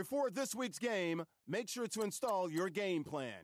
Before this week's game, make sure to install your game plan.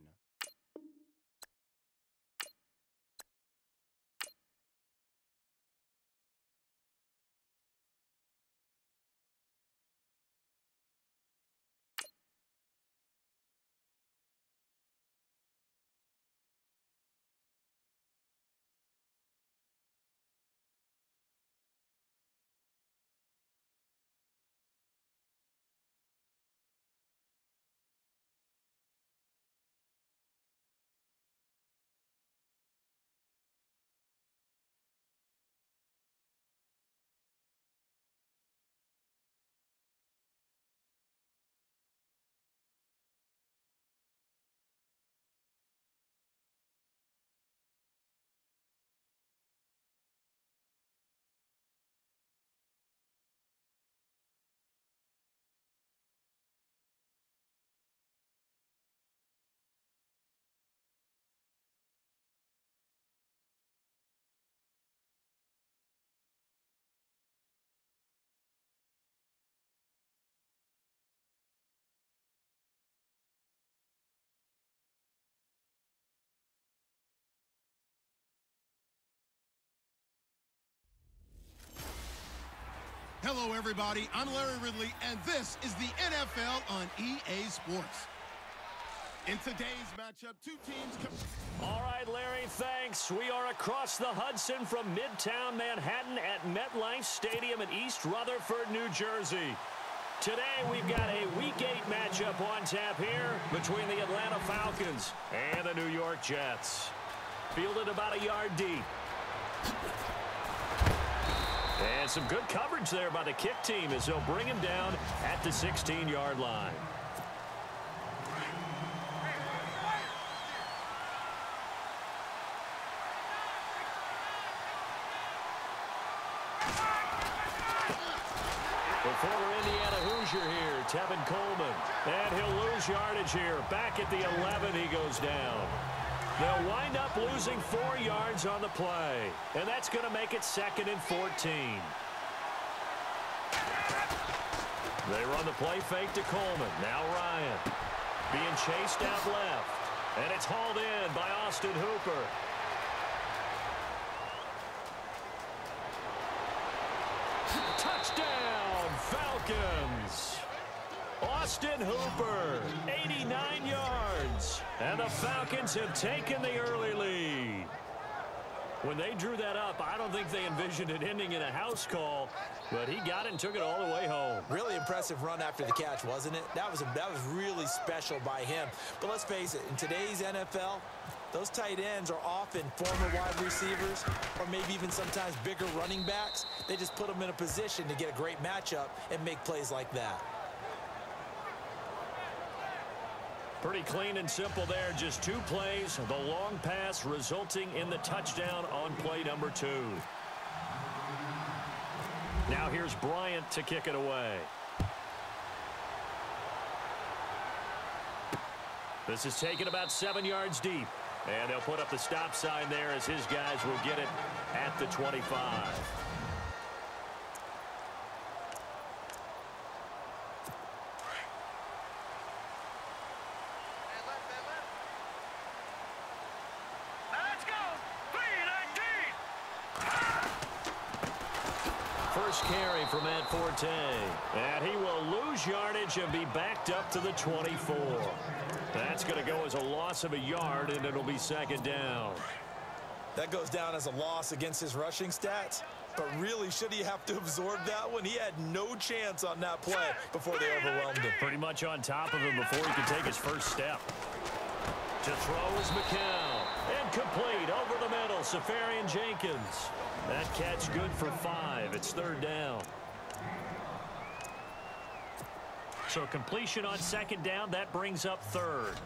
Hello, everybody. I'm Larry Ridley, and this is the NFL on EA Sports. In today's matchup, two teams... All right, Larry, thanks. We are across the Hudson from Midtown Manhattan at MetLife Stadium in East Rutherford, New Jersey. Today, we've got a Week 8 matchup on tap here between the Atlanta Falcons and the New York Jets. Fielded about a yard deep. And some good coverage there by the kick team as they'll bring him down at the 16-yard line. The former Indiana Hoosier here, Tevin Coleman. And he'll lose yardage here. Back at the 11, he goes down. They'll wind up losing 4 yards on the play, and that's going to make it 2nd and 14. They run the play fake to Coleman. Now Ryan being chased out left, and it's hauled in by Austin Hooper. Touchdown, Falcons! Austin Hooper, 89 yards. And the Falcons have taken the early lead. When they drew that up, I don't think they envisioned it ending in a house call, but he got it and took it all the way home. Really impressive run after the catch, wasn't it? That was really special by him. But let's face it, in today's NFL, those tight ends are often former wide receivers or maybe even sometimes bigger running backs. They just put them in a position to get a great matchup and make plays like that. Pretty clean and simple there. Just 2 plays. The long pass resulting in the touchdown on play number 2. Now here's Bryant to kick it away. This is taken about 7 yards deep. And they'll put up the stop sign there as his guys will get it at the 25. First carry from Matt Forte. And he will lose yardage and be backed up to the 24. That's going to go as a loss of a yard, and it'll be 2nd down. That goes down as a loss against his rushing stats. But really, should he have to absorb that one? He had no chance on that play before they overwhelmed him. Pretty much on top of him before he could take his first step. To throw is McCown. And complete over the middle, Safarian Jenkins. That catch good for 5. It's 3rd down. So completion on 2nd down. That brings up 3rd.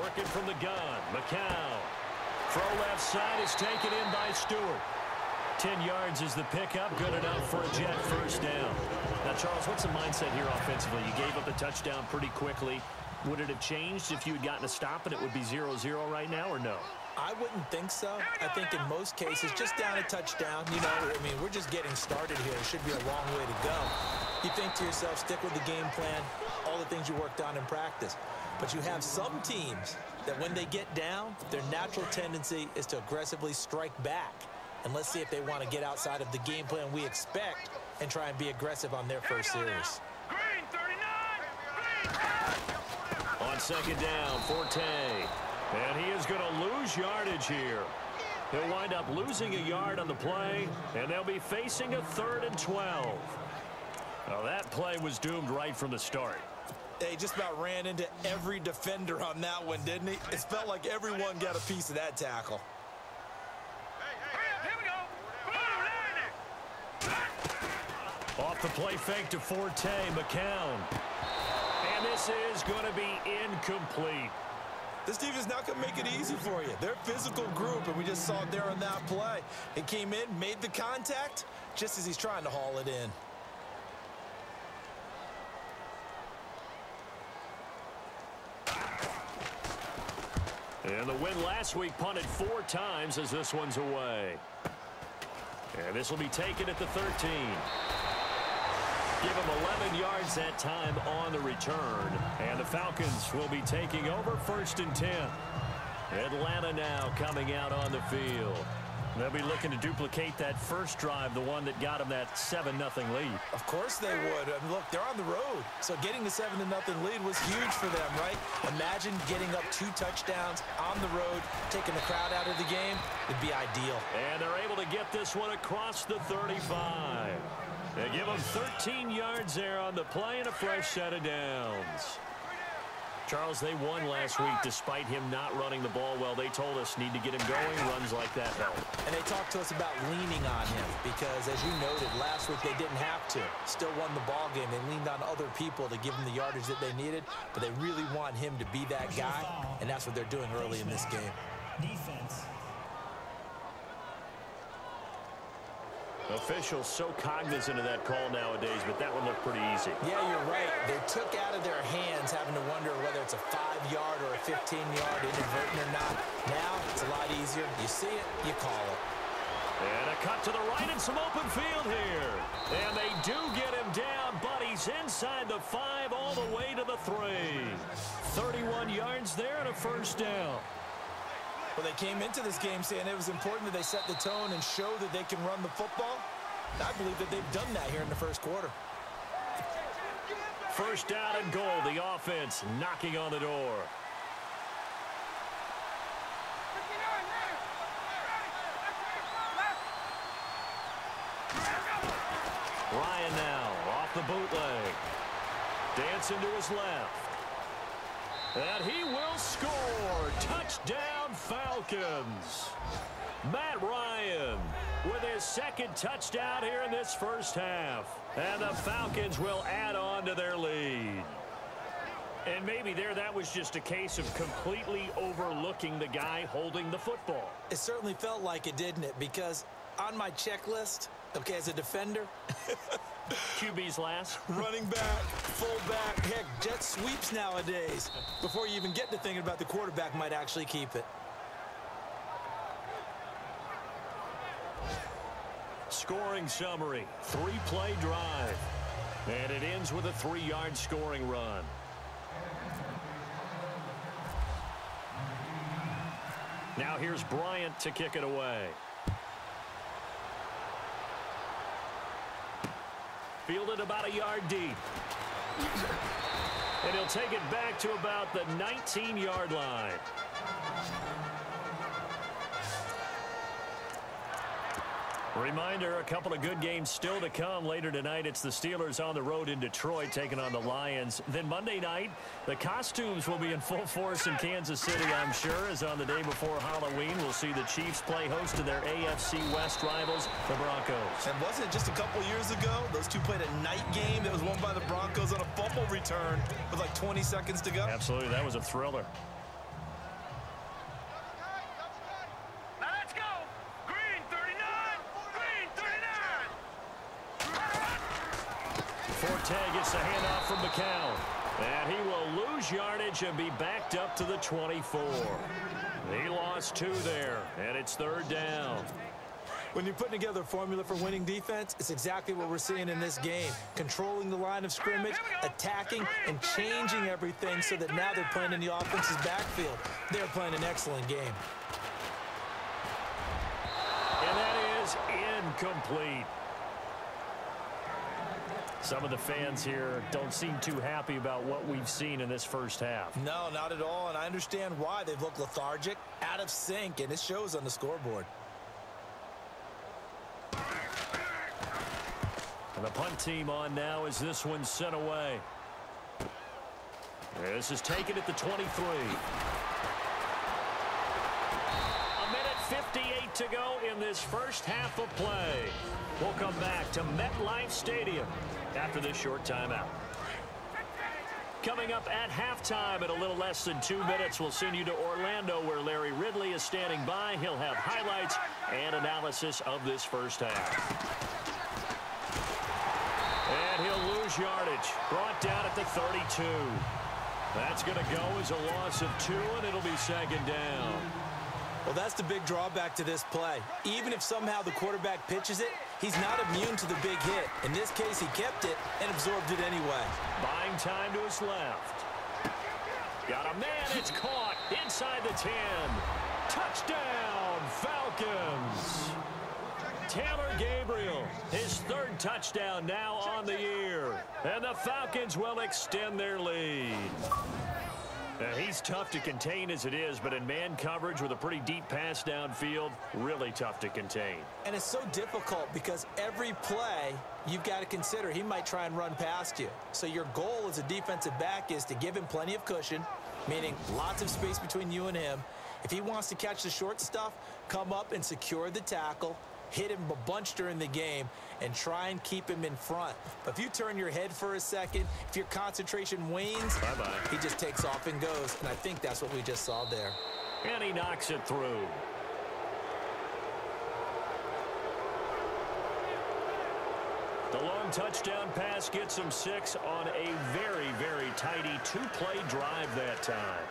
Working from the gun, McCown. Throw left side is taken in by Stewart. 10 yards is the pickup, good enough for a Jet first down. Now, Charles, what's the mindset here offensively? You gave up the touchdown pretty quickly. Would it have changed if you had gotten a stop and it would be 0-0 right now, or no? I wouldn't think so. I think in most cases, just down a touchdown, you know, I mean, we're just getting started here. It should be a long way to go. You think to yourself, stick with the game plan, all the things you worked on in practice. But you have some teams that when they get down, their natural tendency is to aggressively strike back. And let's see if they want to get outside of the game plan we expect and try and be aggressive on their first series. Green 39. Green. On second down, Forte. And he is going to lose yardage here. He'll wind up losing a yard on the play, and they'll be facing a 3rd and 12. Now that play was doomed right from the start. He just about ran into every defender on that one, didn't he? It felt like everyone got a piece of that tackle. Here we go. Off the play fake to Forte, McCown. And this is going to be incomplete. This team is not going to make it easy for you. They're a physical group, and we just saw it there on that play. It came in, made the contact, just as he's trying to haul it in. And the win last week punted 4 times as this one's away. And this will be taken at the 13. Give him 11 yards that time on the return. And the Falcons will be taking over 1st and 10. Atlanta now coming out on the field. They'll be looking to duplicate that first drive, the one that got them that 7-0 lead. Of course they would. I mean, look, they're on the road. So getting the 7-0 lead was huge for them, right? Imagine getting up 2 touchdowns on the road, taking the crowd out of the game. It'd be ideal. And they're able to get this one across the 35. They give them 13 yards there on the play and a fresh set of downs. Charles, they won last week despite him not running the ball well. They told us need to get him going. Runs like that help. And they talked to us about leaning on him because, as you noted, last week they didn't have to. Still won the ball game. They leaned on other people to give them the yardage that they needed, but they really want him to be that guy, and that's what they're doing early in this game. Defense. Officials so cognizant of that call nowadays, but that one looked pretty easy. Yeah, you're right. They took out of their hands having to wonder whether it's a 5-yard or a 15-yard inadvertent or not. Now it's a lot easier. You see it, you call it. And a cut to the right and some open field here. And they do get him down, but he's inside the 5 all the way to the 3. 31 yards there and a first down. Well, they came into this game saying it was important that they set the tone and show that they can run the football. I believe that they've done that here in the first quarter. First down and goal. The offense knocking on the door. Ryan now off the bootleg. Dancing to his left. And he will score. Touchdown, Falcons. Matt Ryan with his 2nd touchdown here in this first half. And the Falcons will add on to their lead. And maybe that was just a case of completely overlooking the guy holding the football. It certainly felt like it, didn't it? Because on my checklist, okay, as a defender, QB's last. running back, fullback, heck, jet sweeps nowadays. Before you even get to thinking about the quarterback might actually keep it. Scoring summary, 3-play drive. And it ends with a 3-yard scoring run. Now here's Bryant to kick it away. Fielded about a yard deep. And he'll take it back to about the 19-yard line. Reminder, a couple of good games still to come later tonight. It's the Steelers on the road in Detroit taking on the Lions. Then Monday night, the costumes will be in full force in Kansas City, I'm sure, as on the day before Halloween, we'll see the Chiefs play host to their AFC West rivals, the Broncos. And wasn't it just a couple years ago, those two played a night game that was won by the Broncos on a fumble return with like 20 seconds to go? Absolutely, that was a thriller. Forte gets the handoff from McCown. And he will lose yardage and be backed up to the 24. He lost 2 there, and it's 3rd down. When you're putting together a formula for winning defense, it's exactly what we're seeing in this game. Controlling the line of scrimmage, attacking, and changing everything so that now they're playing in the offense's backfield. They're playing an excellent game. And that is incomplete. Some of the fans here don't seem too happy about what we've seen in this first half. No, not at all, and I understand why. They've looked lethargic, out of sync, and it shows on the scoreboard. And the punt team on now as this one's sent away. This is taken at the 23. A minute 58 to go in this first half of play. We'll come back to MetLife Stadium after this short timeout. Coming up at halftime in a little less than 2 minutes, we'll send you to Orlando where Larry Ridley is standing by. He'll have highlights and analysis of this first half. And he'll lose yardage. Brought down at the 32. That's going to go as a loss of 2, and it'll be 2nd down. Well, that's the big drawback to this play. Even if somehow the quarterback pitches it, he's not immune to the big hit. In this case, he kept it and absorbed it anyway. Buying time to his left. Got a man. It's caught inside the 10. Touchdown, Falcons. Taylor Gabriel, his 3rd touchdown now on the year. And the Falcons will extend their lead. Now, he's tough to contain as it is, but in man coverage with a pretty deep pass downfield, really tough to contain. And it's so difficult because every play you've got to consider he might try and run past you. So your goal as a defensive back is to give him plenty of cushion, meaning lots of space between you and him. If he wants to catch the short stuff, come up and secure the tackle, hit him a bunch during the game, and try and keep him in front. But if you turn your head for a second, if your concentration wanes, he just takes off and goes. And I think that's what we just saw there. And he knocks it through. The long touchdown pass gets him 6 on a very, very tidy 2-play drive that time.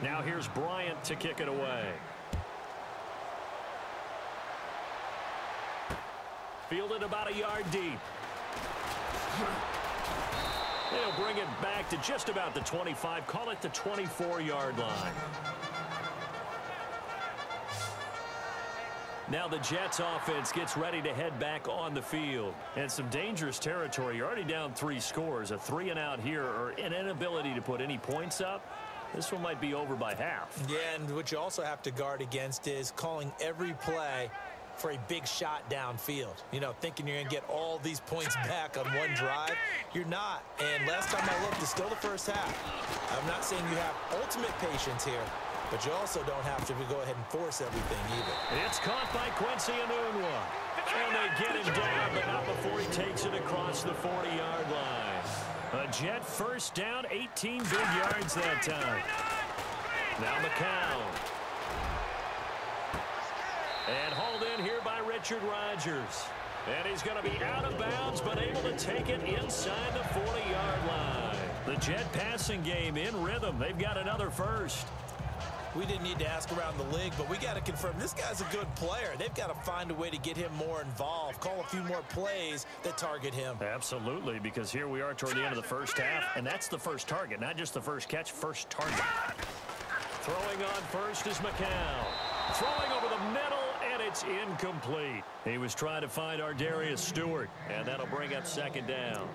Now here's Bryant to kick it away. Fielded about a yard deep. They'll bring it back to just about the 25. Call it the 24-yard line. Now the Jets offense gets ready to head back on the field. And some dangerous territory. You're already down 3 scores. A 3-and-out here or an inability to put any points up. This one might be over by half. Yeah, and what you also have to guard against is calling every play for a big shot downfield. You know, thinking you're going to get all these points back on one drive. You're not. And last time I looked, it's still the first half. I'm not saying you have ultimate patience here, but you also don't have to go ahead and force everything either. It's caught by Quincy Enunwa. And they get him down, but not before he takes it across the 40-yard line. A Jet first down, 18 big yards that time. Now McCown. And hauled in here by Richard Rodgers. And he's going to be out of bounds, but able to take it inside the 40-yard line. The Jet passing game in rhythm. They've got another first. We didn't need to ask around the league, but we got to confirm this guy's a good player. They've got to find a way to get him more involved, call a few more plays that target him. Absolutely, because here we are toward the end of the first half, and that's the first target, not just the first catch, first target. Throwing on first is McCown. Throwing over the middle, and it's incomplete. He was trying to find Ardarius Stewart, and that'll bring up 2nd down.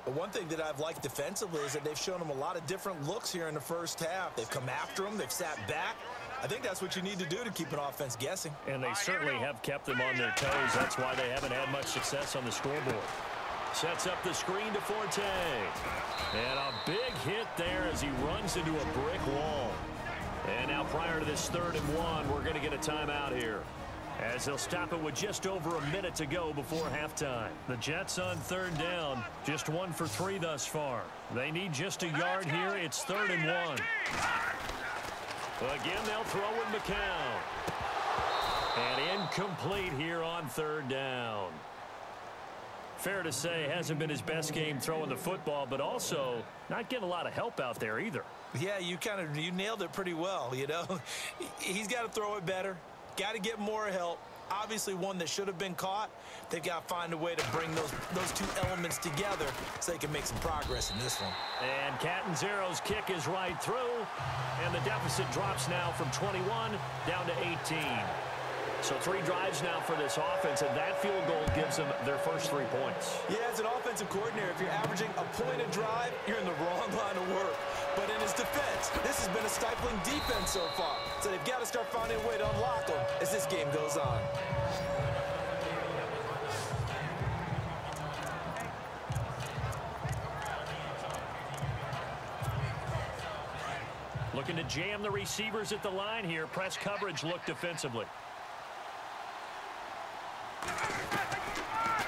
But one thing that I've liked defensively is that they've shown him a lot of different looks here in the first half. They've come after him. They've sat back. I think that's what you need to do to keep an offense guessing. And they certainly have kept them on their toes. That's why they haven't had much success on the scoreboard. Sets up the screen to Forte. And a big hit there as he runs into a brick wall. And now prior to this 3rd and 1, we're going to get a timeout here, as they'll stop it with just over a minute to go before halftime. The Jets on 3rd down, just 1 for 3 thus far. They need just a yard here. It's 3rd and 1. Again, they'll throw with McCown. And incomplete here on third down. Fair to say, hasn't been his best game throwing the football, but also not getting a lot of help out there either. Yeah, you nailed it pretty well, you know. He's got to throw it better, got to get more help. Obviously one that should have been caught. They've got to find a way to bring those two elements together so they can make some progress in this one. And Catanzaro's kick is right through, and the deficit drops now from 21 down to 18. So 3 drives now for this offense, and that field goal gives them their first 3 points. Yeah, as an offensive coordinator, if you're averaging a point a drive, you're in the wrong line of work. But in his defense, this has been a stifling defense so far. So they've got to start finding a way to unlock them as this game goes on. Looking to jam the receivers at the line here. Press coverage look defensively.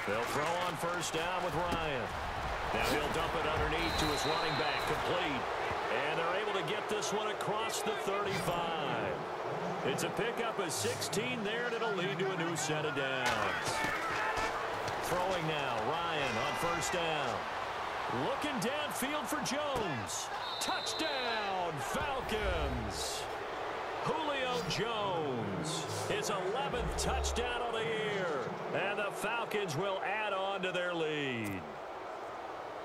They'll throw on first down with Ryan. Now he'll dump it underneath to his running back, complete. And they're able to get this one across the 35. It's a pickup of 16 there, and it'll lead to a new set of downs. Throwing now, Ryan on first down. Looking downfield for Jones. Touchdown, Falcons. Julio Jones, his 11th touchdown of the year. And the Falcons will add on to their lead.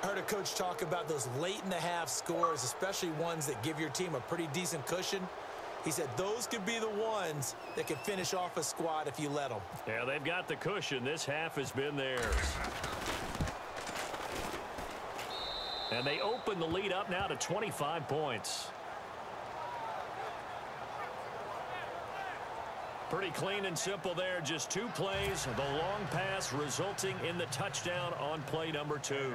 I heard a coach talk about those late-in-the-half scores, especially ones that give your team a pretty decent cushion. He said those could be the ones that can finish off a squad if you let them. Yeah, they've got the cushion. This half has been theirs. And they open the lead up now to 25 points. Pretty clean and simple there. Just 2 plays. The long pass resulting in the touchdown on play number 2.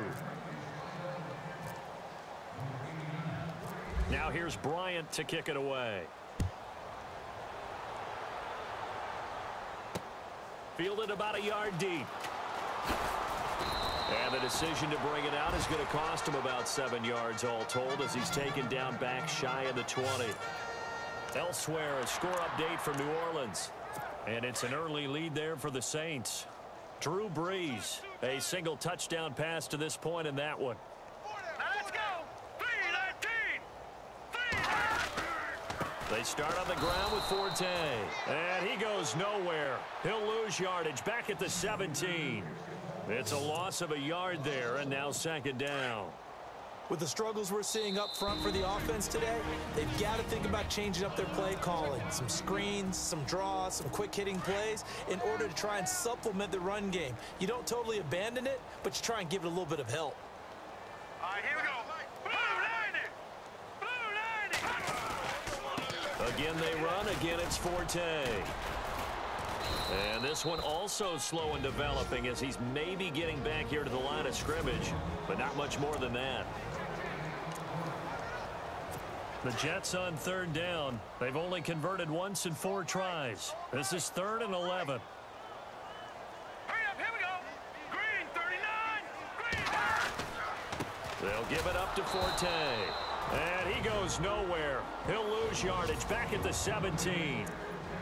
Now here's Bryant to kick it away. Fielded about a yard deep. And the decision to bring it out is going to cost him about 7 yards all told as he's taken down back shy of the 20. Elsewhere, a score update from New Orleans. And it's an early lead there for the Saints. Drew Brees, a single touchdown pass to this point in that one. Now let's go. 3-19. They start on the ground with Forte. And he goes nowhere. He'll lose yardage back at the 17. It's a loss of a yard there, and now second down. With the struggles we're seeing up front for the offense today, they've got to think about changing up their play calling. Some screens, some draws, some quick-hitting plays in order to try and supplement the run game. You don't totally abandon it, but you try and give it a little bit of help. All right, here we go. Blue 90. Blue 90. Again, they run. Again, it's Forte. And this one also slow in developing as he's maybe getting back here to the line of scrimmage, but not much more than that. The Jets on third down. They've only converted once in 4 tries. This is 3rd and 11. Hurry up, here we go. Green 39. Green. They'll give it up to Forte. And he goes nowhere. He'll lose yardage back at the 17.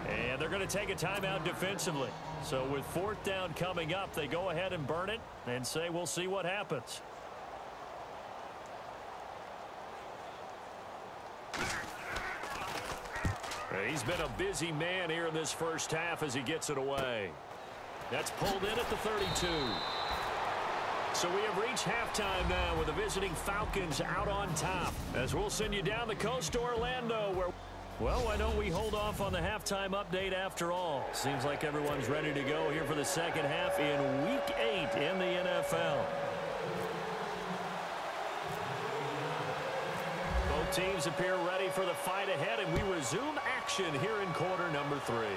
And they're going to take a timeout defensively. So with 4th down coming up, they go ahead and burn it and say we'll see what happens. He's been a busy man here in this first half as he gets it away. That's pulled in at the 32. So we have reached halftime now with the visiting Falcons out on top. As we'll send you down the coast to Orlando where... Well, why don't we hold off on the halftime update after all? Seems like everyone's ready to go here for the second half in Week 8 in the NFL. Both teams appear ready for the fight ahead, and we resume action here in quarter number 3.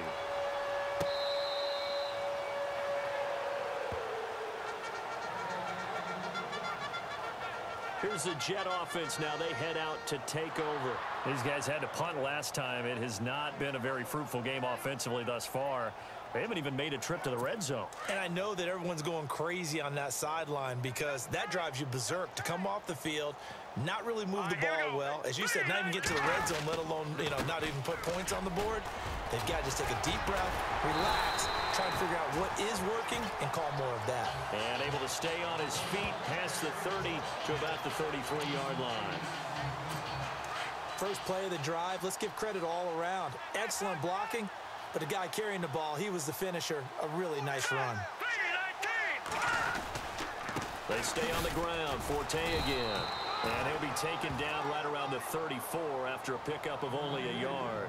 Here's the Jet offense now. They head out to take over. These guys had to punt last time. It has not been a very fruitful game offensively thus far. They haven't even made a trip to the red zone. And I know that everyone's going crazy on that sideline because that drives you berserk to come off the field, not really move the ball well. As you said, not even get to the red zone, let alone, not even put points on the board. They've got to just take a deep breath, relax, try to figure out what is working, and call more of that. And able to stay on his feet past the 30 to about the 33-yard line. First play of the drive, let's give credit all around. Excellent blocking, but the guy carrying the ball, he was the finisher. A really nice run. They stay on the ground. Forte again. And he'll be taken down right around the 34 after a pickup of only a yard.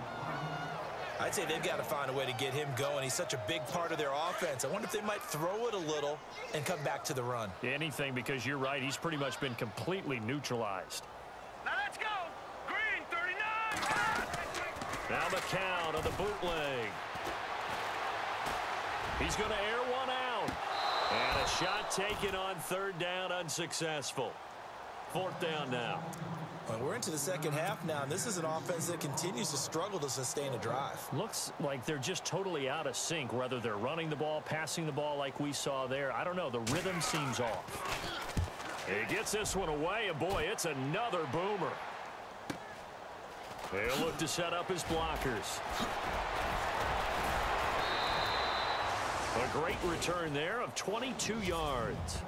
I'd say they've got to find a way to get him going. He's such a big part of their offense. I wonder if they might throw it a little and come back to the run. Anything, because you're right. He's pretty much been completely neutralized. Now let's go. Green, 39. Now the count of the bootleg. He's going to air one out. And a shot taken on third down, unsuccessful. Fourth down now. Well, we're into the second half now, and this is an offense that continues to struggle to sustain a drive. Looks like they're just totally out of sync, whether they're running the ball, passing the ball like we saw there. I don't know. The rhythm seems off. He gets this one away, and boy, it's another boomer. They'll look to set up his blockers. A great return there of 22 yards.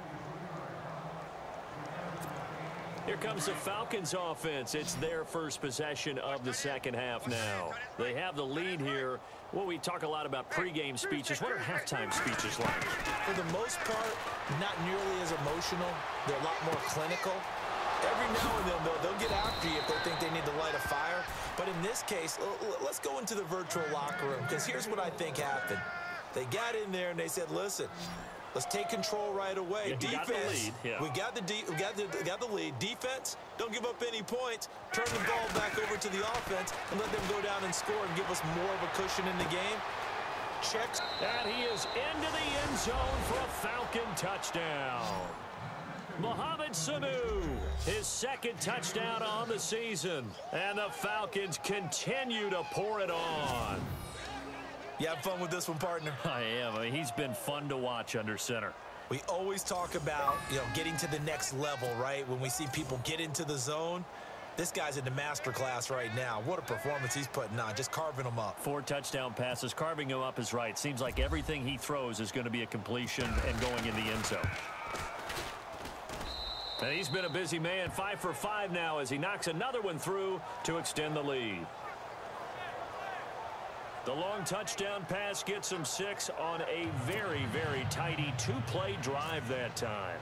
Here comes the Falcons offense. It's their first possession of the second half now. They have the lead here. Well, we talk a lot about pregame speeches. What are halftime speeches like? For the most part, not nearly as emotional. They're a lot more clinical. Every now and then, though, they'll get after you if they think they need to light a fire. But in this case, let's go into the virtual locker room, because here's what I think happened. They got in there and they said, listen, let's take control right away. Yeah, Defense, we got the lead. Defense, don't give up any points. Turn the ball back over to the offense and let them go down and score and give us more of a cushion in the game. Checks. And he is into the end zone for a Falcon touchdown. Mohamed Sanu, his second touchdown on the season. And the Falcons continue to pour it on. You have fun with this one, partner? I am. I mean, he's been fun to watch under center. We always talk about, getting to the next level, right? When we see people get into the zone, this guy's in the master class right now. What a performance he's putting on, just carving them up. 4 touchdown passes. Carving him up is right. Seems like everything he throws is going to be a completion and going in the end zone. And he's been a busy man. 5 for 5 now as he knocks another one through to extend the lead. The long touchdown pass gets him 6 on a very, very tidy 2-play drive that time.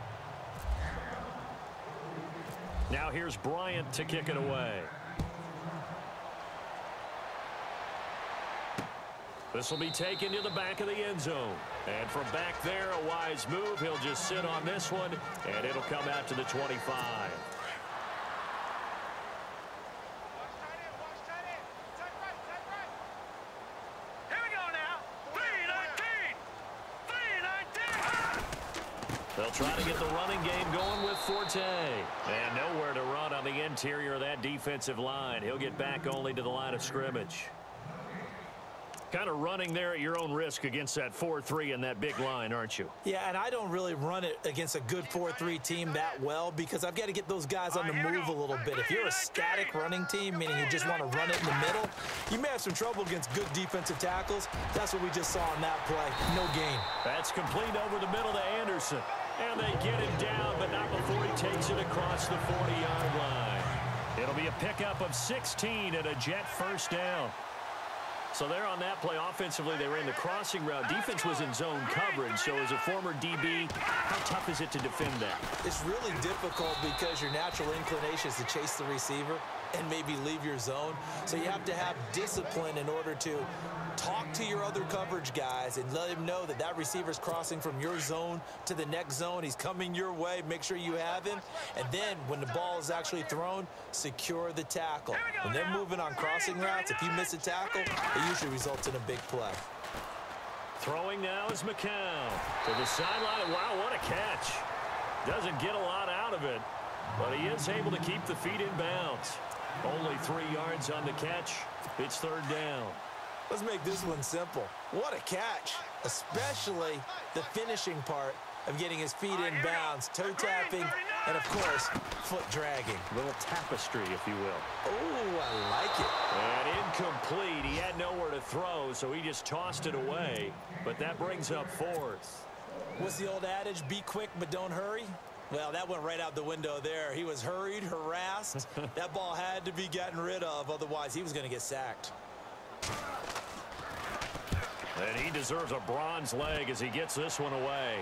Now here's Bryant to kick it away. This will be taken to the back of the end zone. And from back there, a wise move. He'll just sit on this one, and it'll come out to the 25. They'll try to get the running game going with Forte. And nowhere to run on the interior of that defensive line. He'll get back only to the line of scrimmage. Kind of running there at your own risk against that 4-3 and that big line, aren't you? Yeah, and I don't really run it against a good 4-3 team that well because I've got to get those guys on the move a little bit. If you're a static running team, meaning you just want to run it in the middle, you may have some trouble against good defensive tackles. That's what we just saw in that play. No gain. That's complete over the middle to Anderson. And they get him down, but not before he takes it across the 40-yard line. It'll be a pickup of 16 and a Jet first down. So there on that play, offensively, they ran the crossing route. Defense was in zone coverage, so as a former DB, how tough is it to defend that? It's really difficult because your natural inclination is to chase the receiver and maybe leave your zone. So you have to have discipline in order to talk to your other coverage guys and let him know that that receiver's crossing from your zone to the next zone. He's coming your way. Make sure you have him. And then when the ball is actually thrown, secure the tackle. When they're moving on crossing routes, if you miss a tackle, it usually results in a big play. Throwing now is McCown to the sideline. Wow, what a catch. Doesn't get a lot out of it, but he is able to keep the feet in bounds. Only 3 yards on the catch. It's third down. Let's make this one simple. What a catch, especially the finishing part of getting his feet in bounds, toe tapping, and of course, foot dragging. A little tapestry, if you will. Oh, I like it. And incomplete. He had nowhere to throw, so he just tossed it away. But that brings up fourth. What's the old adage? Be quick, but don't hurry. Well, that went right out the window there. He was hurried, harassed. That ball had to be gotten rid of, otherwise he was going to get sacked. And he deserves a bronze leg as he gets this one away.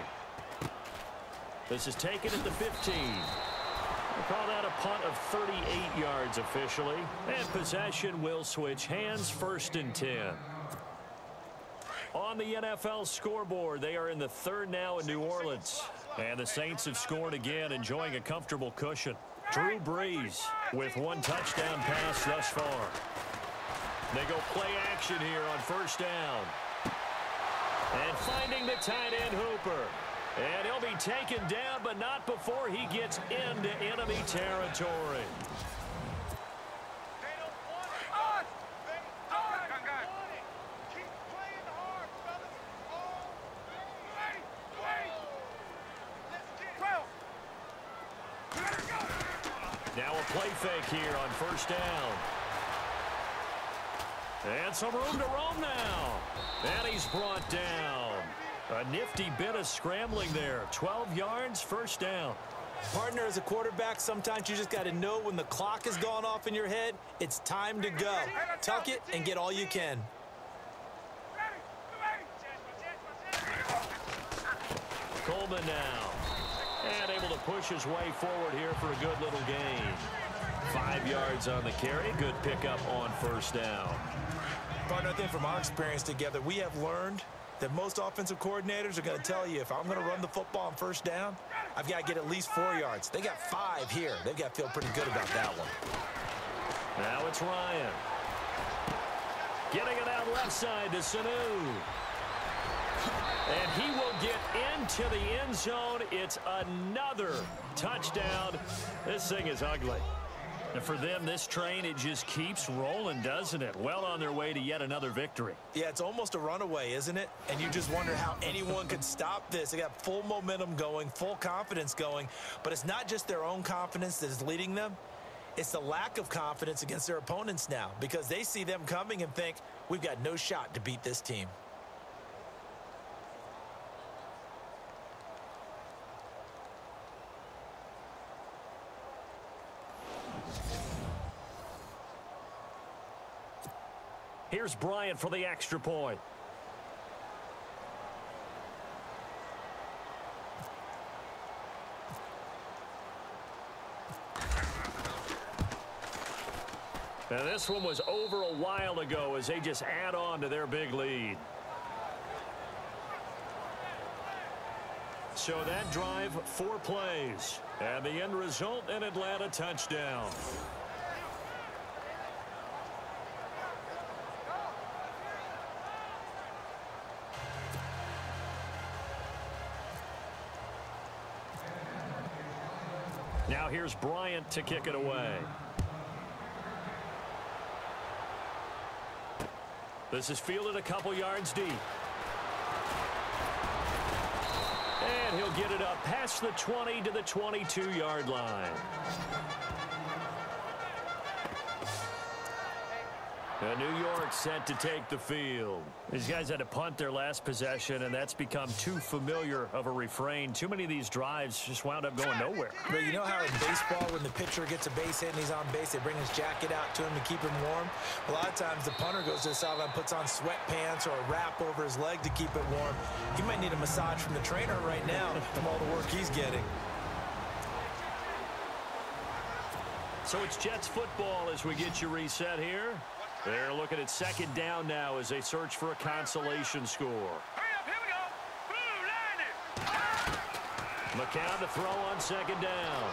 This is taken at the 15. We'll call that a punt of 38 yards officially. And possession will switch hands, 1st and 10. On the NFL scoreboard, they are in the 3rd now in New Orleans. And the Saints have scored again, enjoying a comfortable cushion. Drew Brees with 1 touchdown pass thus far. They go play action here on 1st down. And finding the tight end Hooper. And he'll be taken down, but not before he gets into enemy territory. Now a play fake here on 1st down. And some room to roam now. And he's brought down. A nifty bit of scrambling there. 12 yards, 1st down. Partner, as a quarterback, sometimes you just got to know when the clock has gone off in your head, it's time to go. Tuck it and get all you can. Coleman now. And able to push his way forward here for a good little gain. 5 yards on the carry. Good pickup on 1st down. Partner, I think from our experience together, we have learned that most offensive coordinators are going to tell you, if I'm going to run the football on 1st down, I've got to get at least 4 yards. They got 5 here. They've got to feel pretty good about that one. Now it's Ryan. Getting it out left side to Sanu. And he will get into the end zone. It's another touchdown. This thing is ugly. And for them, this train, it just keeps rolling, doesn't it? Well on their way to yet another victory. Yeah, it's almost a runaway, isn't it? And you just wonder how anyone could stop this. They got full momentum going, full confidence going. But it's not just their own confidence that is leading them. It's the lack of confidence against their opponents now, because they see them coming and think, we've got no shot to beat this team. Here's Bryant for the extra point. Now this one was over a while ago as they just add on to their big lead. So that drive, 4 plays. And the end result, an Atlanta touchdown. Now here's Bryant to kick it away. This is fielded a couple yards deep. And he'll get it up past the 20 to the 22-yard line. New York set to take the field. These guys had to punt their last possession, and that's become too familiar of a refrain. Too many of these drives just wound up going nowhere. But you know how in baseball, when the pitcher gets a base hit and he's on base, they bring his jacket out to him to keep him warm? A lot of times the punter goes to the sideline, puts on sweatpants or a wrap over his leg to keep it warm. He might need a massage from the trainer right now from all the work he's getting. So it's Jets football as we get you reset here. They're looking at 2nd down now as they search for a consolation score. Hurry up, here we go. Blue, line it. McCown to throw on 2nd down.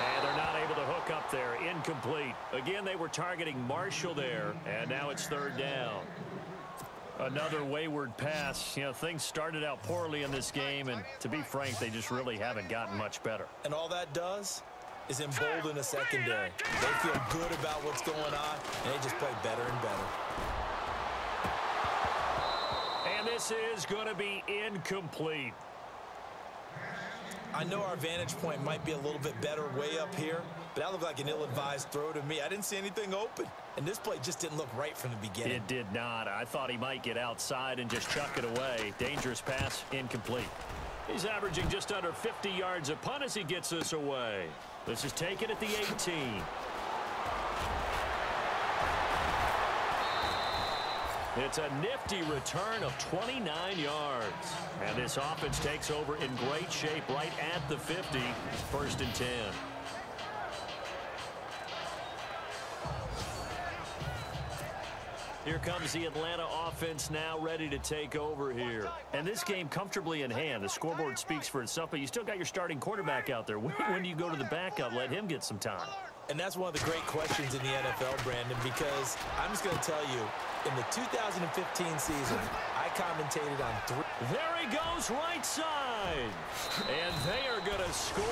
And they're not able to hook up there. Incomplete. Again, they were targeting Marshall there, and now it's 3rd down. Another wayward pass. You know, things started out poorly in this game, and to be frank, they just really haven't gotten much better. And all that does is embolden a secondary. They feel good about what's going on, and they just play better and better. this is going to be incomplete. I know our vantage point might be a little bit better way up here, but that looked like an ill-advised throw to me. I didn't see anything open, and this play just didn't look right from the beginning. It did not. I thought he might get outside and just chuck it away. Dangerous pass, incomplete. He's averaging just under 50 yards a punt as he gets this away. This is taken at the 18. It's a nifty return of 29 yards. And this offense takes over in great shape right at the 50. 1st and 10. Here comes the Atlanta offense now ready to take over here. And this game comfortably in hand. The scoreboard speaks for itself, but you still got your starting quarterback out there. When do you go to the backup? Let him get some time. And that's one of the great questions in the NFL, Brandon, because I'm just going to tell you, in the 2015 season, I commentated on 3. There he goes, right side. And they are going to score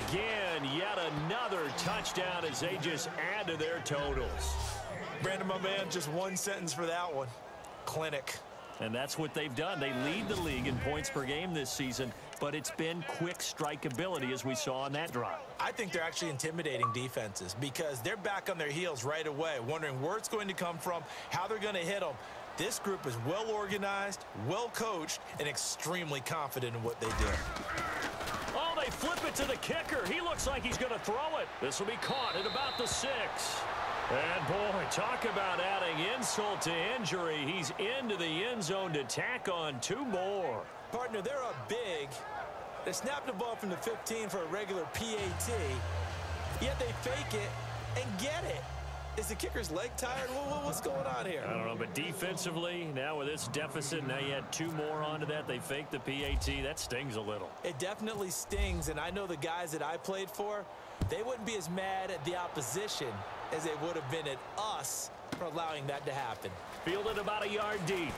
again. Yet another touchdown as they just add to their totals. Brandon, my man, just one sentence for that one. Clinic. And that's what they've done. They lead the league in points per game this season, but it's been quick strikeability as we saw on that drive. I think they're actually intimidating defenses because they're back on their heels right away, wondering where it's going to come from, how they're going to hit them. This group is well organized, well coached, and extremely confident in what they do. Oh, they flip it to the kicker. He looks like he's going to throw it. This will be caught at about the 6. And, boy, talk about adding insult to injury. He's into the end zone to tack on 2 more. Partner, they're up big. They snapped the ball from the 15 for a regular PAT, yet they fake it and get it. Is the kicker's leg tired? What's going on here? I don't know, but defensively, now with this deficit, now you add 2 more onto that. They faked the PAT. That stings a little. It definitely stings, and I know the guys that I played for, they wouldn't be as mad at the opposition as they would have been at us for allowing that to happen. Fielded about a yard deep.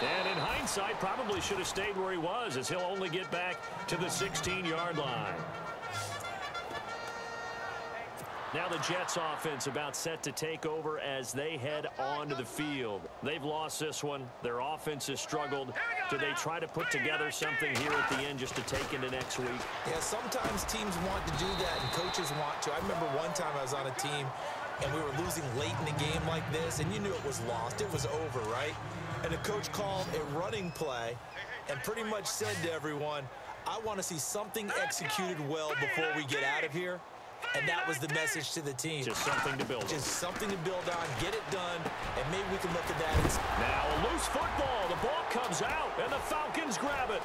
And in hindsight, probably should have stayed where he was, as he'll only get back to the 16-yard line. Now the Jets offense about set to take over as they head onto the field. They've lost this one. Their offense has struggled. Do they try to put together something here at the end just to take into next week? Yeah, sometimes teams want to do that and coaches want to. I remember one time I was on a team and we were losing late in a game like this, and you knew it was lost. It was over, right? And the coach called a running play and pretty much said to everyone, I want to see something executed well before we get out of here. And that was the message to the team. Just something to build on. Just something to build on, get it done, and maybe we can look at that. Now a loose football. The ball comes out, and the Falcons grab it.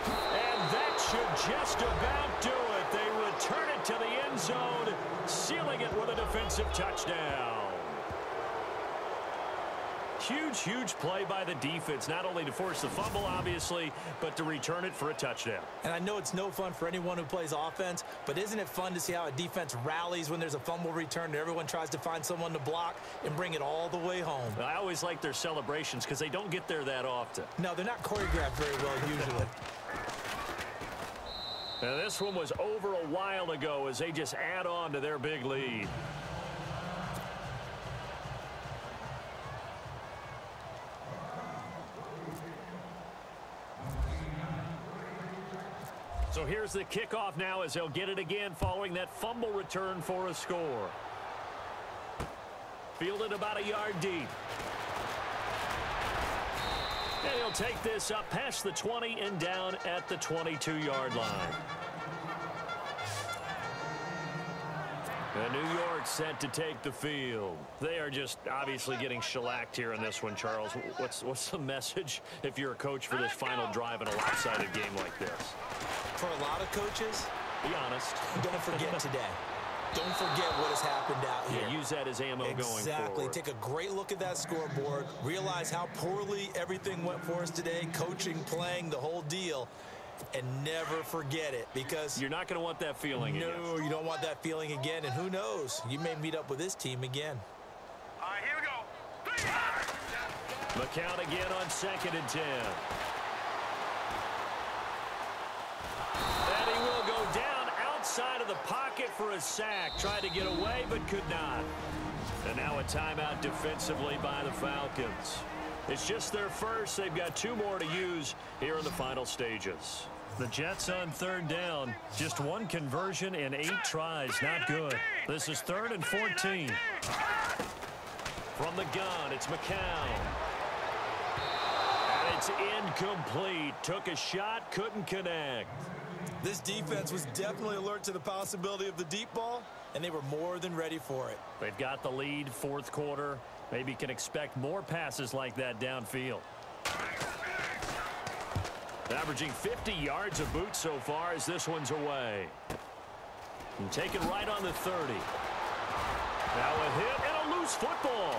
And that should just about do it. They return it to the end zone, sealing it with a defensive touchdown. Huge, huge play by the defense, not only to force the fumble, obviously, but to return it for a touchdown. And I know it's no fun for anyone who plays offense, but isn't it fun to see how a defense rallies when there's a fumble return and everyone tries to find someone to block and bring it all the way home? I always like their celebrations because they don't get there that often. No, they're not choreographed very well usually. Now, this one was over a while ago as they just add on to their big lead. So here's the kickoff now as they'll get it again following that fumble return for a score. Fielded about a yard deep. And he'll take this up past the 20 and down at the 22-yard line. And New York set to take the field. They are just obviously getting shellacked here in this one, Charles. What's the message if you're a coach for this final drive in a lopsided game like this? For a lot of coaches, be honest, don't forget today. Don't forget what has happened out here. Yeah, use that as ammo going forward. Exactly. Take a great look at that scoreboard. Realize how poorly everything went for us today, coaching, playing, the whole deal. And never forget it, because you're not going to want that feeling again. No, you don't want that feeling again. And who knows? You may meet up with this team again. All right, here we go. The count again on 2nd and 10. And he will go down outside of the pocket for a sack. Tried to get away, but could not. And now a timeout defensively by the Falcons. It's just their first. They've got 2 more to use here in the final stages. The Jets on 3rd down. Just 1 conversion in 8 tries. Not good. This is 3rd and 14. From the gun, it's McCown. And it's incomplete. Took a shot, couldn't connect. This defense was definitely alert to the possibility of the deep ball, and they were more than ready for it. They've got the lead, 4th quarter. Maybe can expect more passes like that downfield. Averaging 50 yards a boot so far as this one's away. And taken right on the 30. Now a hit and a loose football.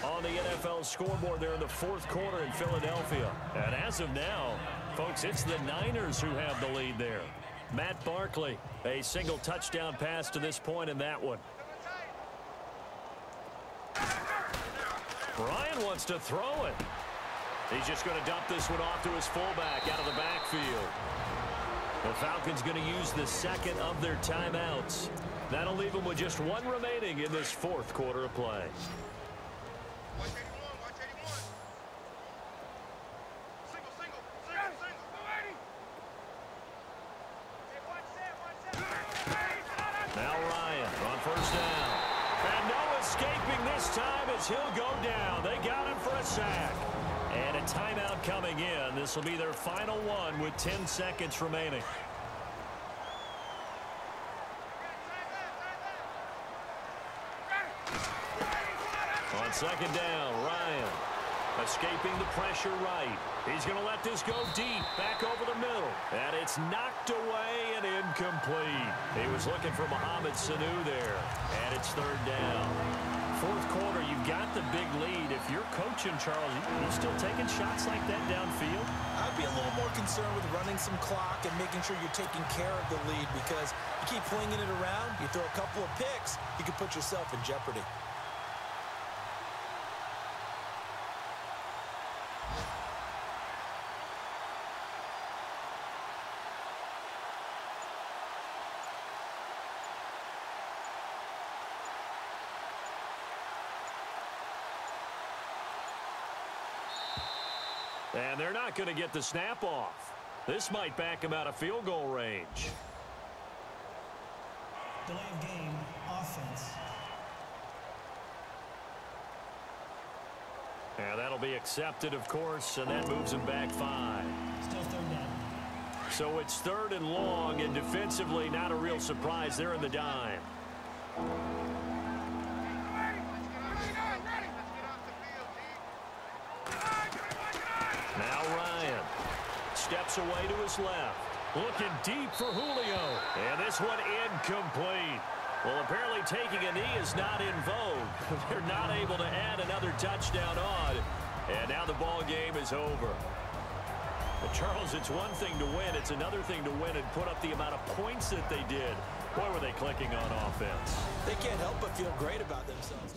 On the NFL scoreboard there in the 4th quarter in Philadelphia. And as of now, folks, it's the Niners who have the lead there. Matt Barkley, a single touchdown pass to this point in that one. Ryan wants to throw it. He's just going to dump this one off to his fullback out of the backfield. The Falcons going to use the 2nd of their timeouts. That'll leave them with just 1 remaining in this 4th quarter of play. Watch 81, watch 81. Single, single, single, single. Now Ryan on 1st down. And no escaping this time as he'll go down. They got him for a sack. And a timeout coming in. This will be their final one with 10 seconds remaining. On 2nd down, Ryan escaping the pressure right. He's going to let this go deep, back over the middle. And it's knocked away and incomplete. He was looking for Mohamed Sanu there. And it's 3rd down. 4th quarter, you've got the big lead. If you're coaching, Charles, you still taking shots like that downfield? I'd be a little more concerned with running some clock and making sure you're taking care of the lead, because you keep flinging it around, you throw a couple of picks, you can put yourself in jeopardy. And they're not going to get the snap off. This might back him out of field goal range. Delay of game, offense. And that'll be accepted, of course, and that moves him back 5. Still 3rd down. So it's 3rd and long, and defensively not a real surprise there in the dime. Now Ryan steps away to his left. Looking deep for Julio. And this one incomplete. Well, apparently taking a knee is not in vogue. They're not able to add another touchdown on. And now the ball game is over. But Charles, it's one thing to win. It's another thing to win and put up the amount of points that they did. Boy, were they clicking on offense. They can't help but feel great about themselves.